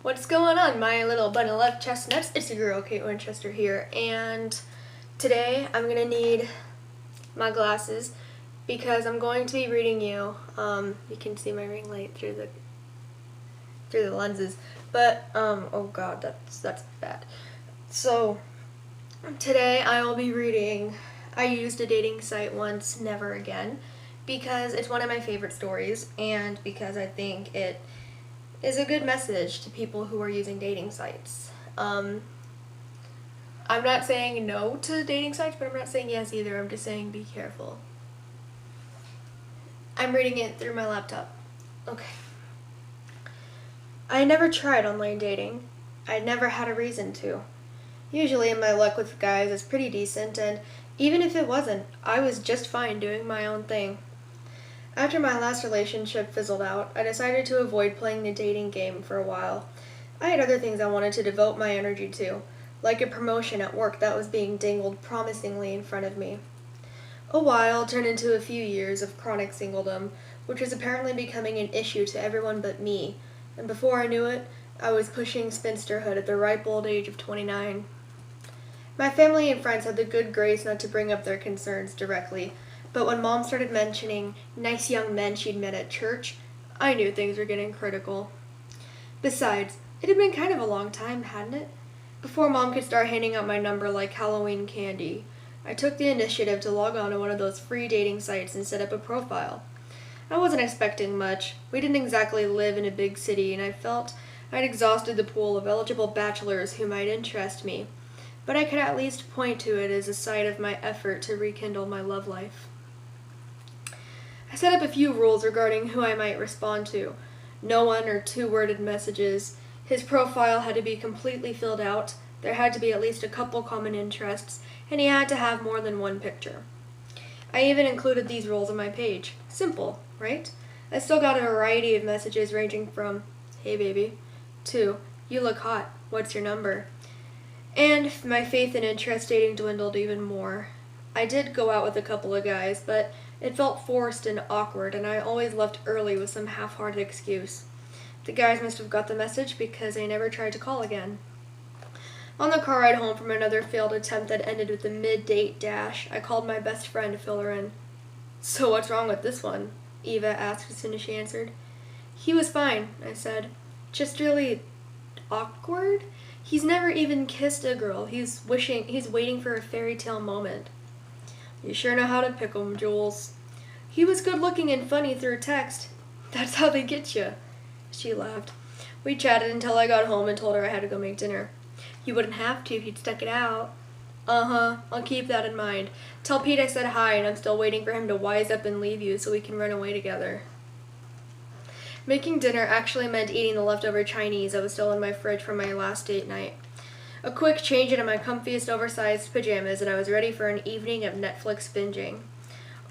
What's going on, my little bundle of chestnuts? It's your girl, Kate Winchester here, and today I'm going to need my glasses because I'm going to be reading you. You can see my ring light through the lenses, but, oh god, that's bad. So, today I will be reading I Used a Dating Site Once, Never Again, because it's one of my favorite stories, and because I think it is a good message to people who are using dating sites. I'm not saying no to dating sites, but I'm not saying yes either. I'm just saying be careful. I'm reading it through my laptop. Okay. I never tried online dating. I never had a reason to. Usually my luck with guys is pretty decent, and even if it wasn't, I was just fine doing my own thing. After my last relationship fizzled out, I decided to avoid playing the dating game for a while. I had other things I wanted to devote my energy to, like a promotion at work that was being dangled promisingly in front of me. A while turned into a few years of chronic singledom, which was apparently becoming an issue to everyone but me, and before I knew it, I was pushing spinsterhood at the ripe old age of 29. My family and friends had the good grace not to bring up their concerns directly, but when Mom started mentioning nice young men she'd met at church, I knew things were getting critical. Besides, it had been kind of a long time, hadn't it? Before Mom could start handing out my number like Halloween candy, I took the initiative to log on to one of those free dating sites and set up a profile. I wasn't expecting much. We didn't exactly live in a big city, and I felt I'd exhausted the pool of eligible bachelors who might interest me, but I could at least point to it as a site of my effort to rekindle my love life. I set up a few rules regarding who I might respond to. No one or two-worded messages. His profile had to be completely filled out. There had to be at least a couple common interests, and he had to have more than one picture. I even included these rules on my page. Simple, right? I still got a variety of messages ranging from, "Hey baby," to, "You look hot, what's your number?" And my faith and interest dating dwindled even more. I did go out with a couple of guys, but it felt forced and awkward, and I always left early with some half-hearted excuse. The guys must have got the message because they never tried to call again. On the car ride home from another failed attempt that ended with a mid-date dash, I called my best friend to fill her in. "So what's wrong with this one?" Eva asked as soon as she answered. "He was fine," I said. "Just really awkward? He's never even kissed a girl. He's waiting for a fairy tale moment." "You sure know how to pick 'em, Jules." "He was good looking and funny through text. That's how they get you." She laughed. We chatted until I got home and told her I had to go make dinner. "You wouldn't have to if you'd stuck it out." "Uh-huh, I'll keep that in mind. Tell Pete I said hi and I'm still waiting for him to wise up and leave you so we can run away together." Making dinner actually meant eating the leftover Chinese that was still in my fridge from my last date night. A quick change into my comfiest oversized pajamas, and I was ready for an evening of Netflix binging.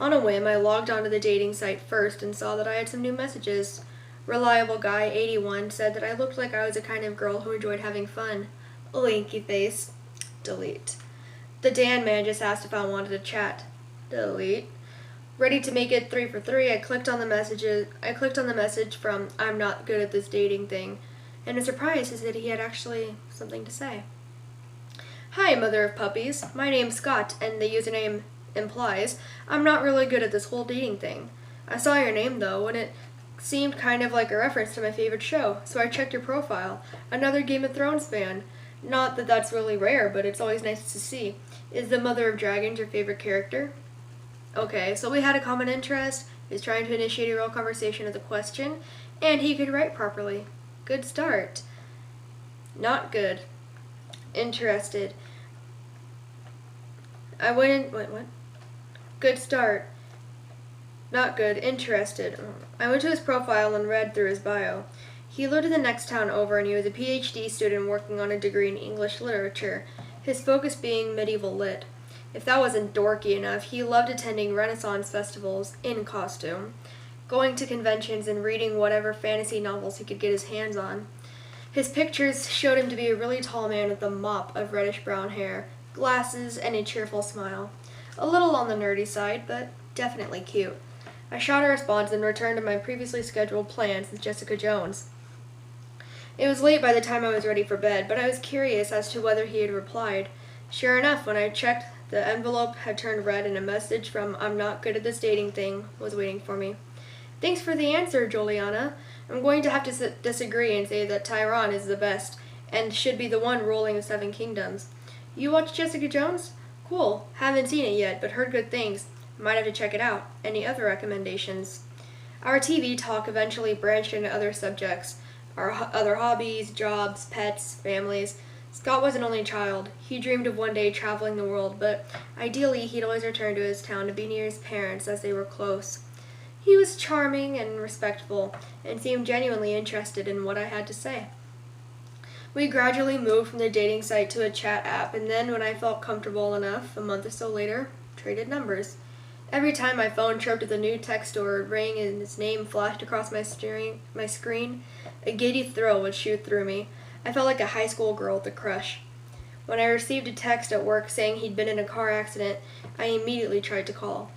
On a whim, I logged onto the dating site first and saw that I had some new messages. Reliable Guy 81 said that I looked like I was the kind of girl who enjoyed having fun. Linky face. Delete. The Dan man just asked if I wanted to chat. Delete. Ready to make it 3 for 3, I clicked on the message from "I'm not good at this dating thing," and was surprised to see that he had actually something to say. "Hi, mother of puppies. My name's Scott, and the username implies I'm not really good at this whole dating thing. I saw your name, though, and it seemed kind of like a reference to my favorite show, so I checked your profile. Another Game of Thrones fan. Not that that's really rare, but it's always nice to see. Is the Mother of Dragons your favorite character?" Okay, so we had a common interest. He was trying to initiate a real conversation with a question, and he could write properly. Good start. Not good. Interested. What? Good start. Not good. Interested. I went to his profile and read through his bio. He lived in the next town over, and he was a PhD student working on a degree in English literature, his focus being medieval lit. If that wasn't dorky enough, he loved attending Renaissance festivals in costume, going to conventions and reading whatever fantasy novels he could get his hands on. His pictures showed him to be a really tall man with a mop of reddish-brown hair, glasses, and a cheerful smile. A little on the nerdy side, but definitely cute. I shot a response and returned to my previously scheduled plans with Jessica Jones. It was late by the time I was ready for bed, but I was curious as to whether he had replied. Sure enough, when I checked, the envelope had turned red and a message from "I'm not good at this dating thing" was waiting for me. Thanks for the answer, Juliana. I'm going to have to disagree and say that Tyron is the best and should be the one ruling the Seven Kingdoms. You watched Jessica Jones? Cool. Haven't seen it yet, but heard good things. Might have to check it out. Any other recommendations? Our TV talk eventually branched into other subjects. Our other hobbies, jobs, pets, families. Scott was an only child. He dreamed of one day traveling the world, but ideally he'd always return to his town to be near his parents as they were close. He was charming and respectful, and seemed genuinely interested in what I had to say. We gradually moved from the dating site to a chat app, and then when I felt comfortable enough, a month or so later, traded numbers. Every time my phone chirped with a new text or rang and his name flashed across my screen, a giddy thrill would shoot through me. I felt like a high school girl with a crush. When I received a text at work saying he'd been in a car accident, I immediately tried to call.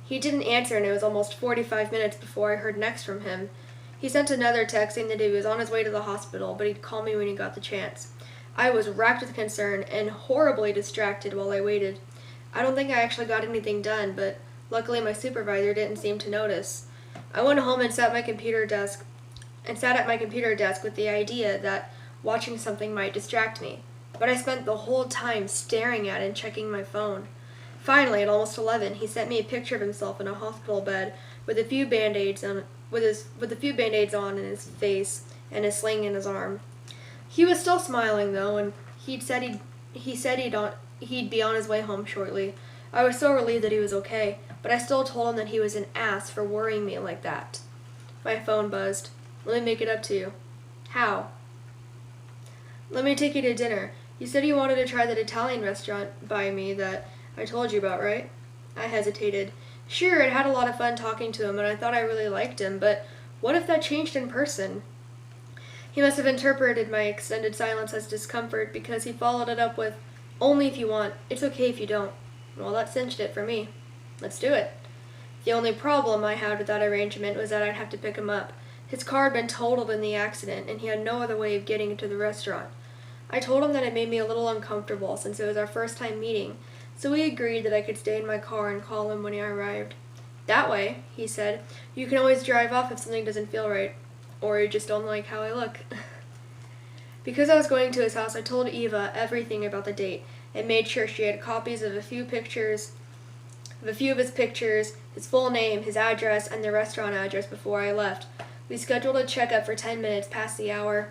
He didn't answer, and it was almost 45 minutes before I heard next from him. He sent another text saying that he was on his way to the hospital, but he'd call me when he got the chance. I was racked with concern and horribly distracted while I waited. I don't think I actually got anything done, but luckily my supervisor didn't seem to notice. I went home and sat at my computer desk with the idea that watching something might distract me, but I spent the whole time staring at it and checking my phone. Finally, at almost 11, he sent me a picture of himself in a hospital bed with a few band-aids on in his face and a sling in his arm. He was still smiling though, and he'd be on his way home shortly. I was so relieved that he was okay, but I still told him that he was an ass for worrying me like that. My phone buzzed. Let me make it up to you. How? Let me take you to dinner. You said you wanted to try that Italian restaurant by me that I told you about, right? I hesitated. Sure, I'd had a lot of fun talking to him, and I thought I really liked him, but what if that changed in person? He must have interpreted my extended silence as discomfort because he followed it up with, "Only if you want. It's okay if you don't." Well, that cinched it for me. Let's do it. The only problem I had with that arrangement was that I'd have to pick him up. His car had been totaled in the accident, and he had no other way of getting into the restaurant. I told him that it made me a little uncomfortable since it was our first time meeting, so we agreed that I could stay in my car and call him when he arrived. That way, he said, you can always drive off if something doesn't feel right, or you just don't like how I look. Because I was going to his house, I told Eva everything about the date and made sure she had copies of a few of his pictures, his full name, his address, and the restaurant address before I left. We scheduled a checkup for 10 minutes past the hour.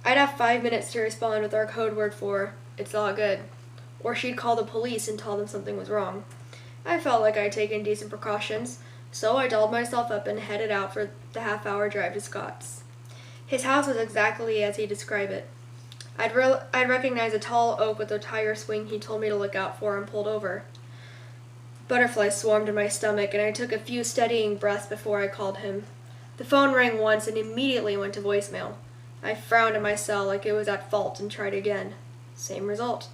I'd have 5 minutes to respond with our code word for, "It's all good," or she'd call the police and tell them something was wrong. I felt like I'd taken decent precautions, so I dolled myself up and headed out for the half-hour drive to Scott's. His house was exactly as he described it. I'd recognize a tall oak with a tire swing he told me to look out for and pulled over. Butterflies swarmed in my stomach, and I took a few steadying breaths before I called him. The phone rang once and immediately went to voicemail. I frowned at my cell like it was at fault and tried again. Same result.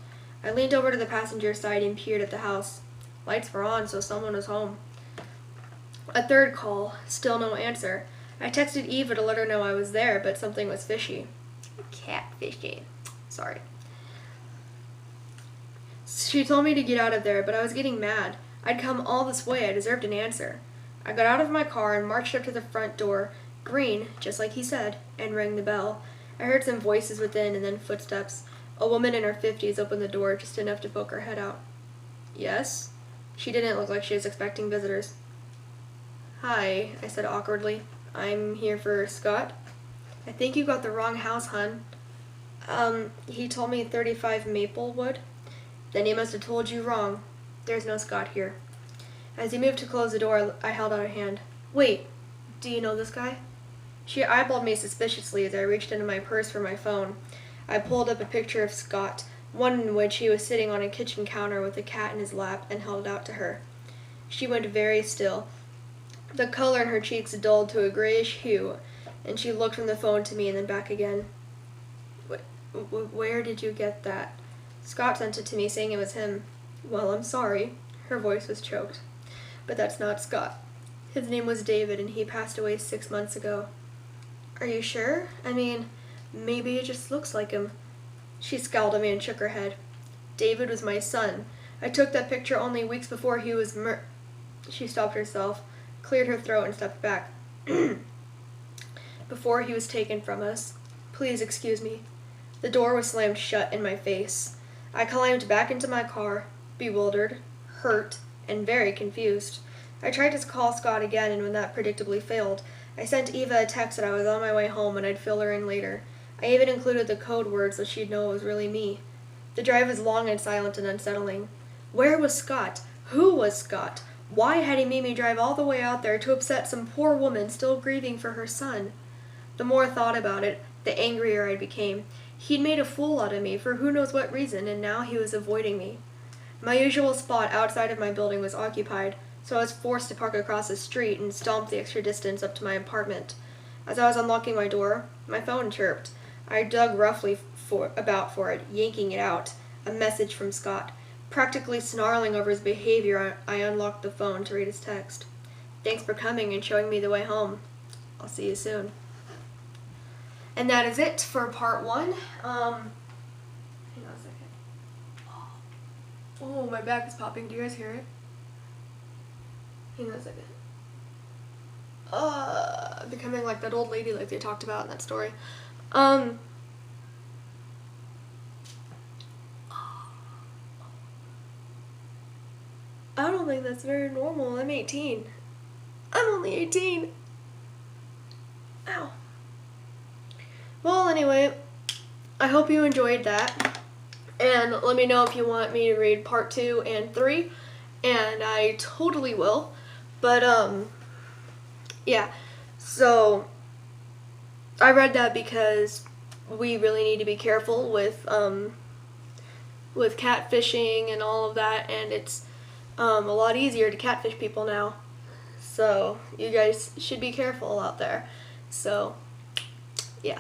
I leaned over to the passenger side and peered at the house. Lights were on, so someone was home. A third call. Still no answer. I texted Eva to let her know I was there, but something was fishy. Catfishy. Sorry. She told me to get out of there, but I was getting mad. I'd come all this way. I deserved an answer. I got out of my car and marched up to the front door, green, just like he said, and rang the bell. I heard some voices within and then footsteps. A woman in her 50s opened the door just enough to poke her head out. Yes? She didn't look like she was expecting visitors. Hi, I said awkwardly. I'm here for Scott. I think you got the wrong house, hun. He told me 35 Maplewood. Then he must have told you wrong. There's no Scott here. As he moved to close the door, I held out a hand. Wait, do you know this guy? She eyeballed me suspiciously as I reached into my purse for my phone. I pulled up a picture of Scott, one in which he was sitting on a kitchen counter with a cat in his lap, and held it out to her. She went very still. The color in her cheeks dulled to a grayish hue, and she looked from the phone to me and then back again. Where did you get that? Scott sent it to me, saying it was him. Well, I'm sorry. Her voice was choked. But that's not Scott. His name was David, and he passed away 6 months ago. Are you sure? I mean, Maybe it just looks like him. She scowled at me and shook her head. David was my son. I took that picture only weeks before he was She stopped herself, cleared her throat, and stepped back. Before he was taken from us. Please excuse me. The door was slammed shut in my face. I climbed back into my car, bewildered, hurt, and very confused. I tried to call Scott again, and when that predictably failed, I sent Eva a text that I was on my way home and I'd fill her in later. I even included the code word so she'd know it was really me. The drive was long and silent and unsettling. Where was Scott? Who was Scott? Why had he made me drive all the way out there to upset some poor woman still grieving for her son? The more I thought about it, the angrier I became. He'd made a fool out of me for who knows what reason, and now he was avoiding me. My usual spot outside of my building was occupied, so I was forced to park across the street and stomp the extra distance up to my apartment. As I was unlocking my door, my phone chirped. I dug roughly for it, yanking it out. A message from Scott. Practically snarling over his behavior, I unlocked the phone to read his text. Thanks for coming and showing me the way home. I'll see you soon. And that is it for part 1. Hang on a second. Oh, my back is popping. Do you guys hear it? Hang on a second. Becoming like that old lady like they talked about in that story. I don't think that's very normal. I'm 18. I'm only 18. Ow. Well, anyway, I hope you enjoyed that. And let me know if you want me to read part 2 and 3. And I totally will. But, yeah. So, I read that because we really need to be careful with catfishing and all of that. And it's a lot easier to catfish people now. So, you guys should be careful out there. So, yeah.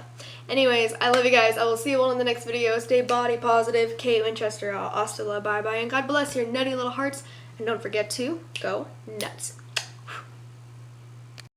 Anyways, I love you guys. I will see you all in the next video. Stay body positive. Kate Winchester out. Hasta la bye bye. And God bless your nutty little hearts. And don't forget to go nuts.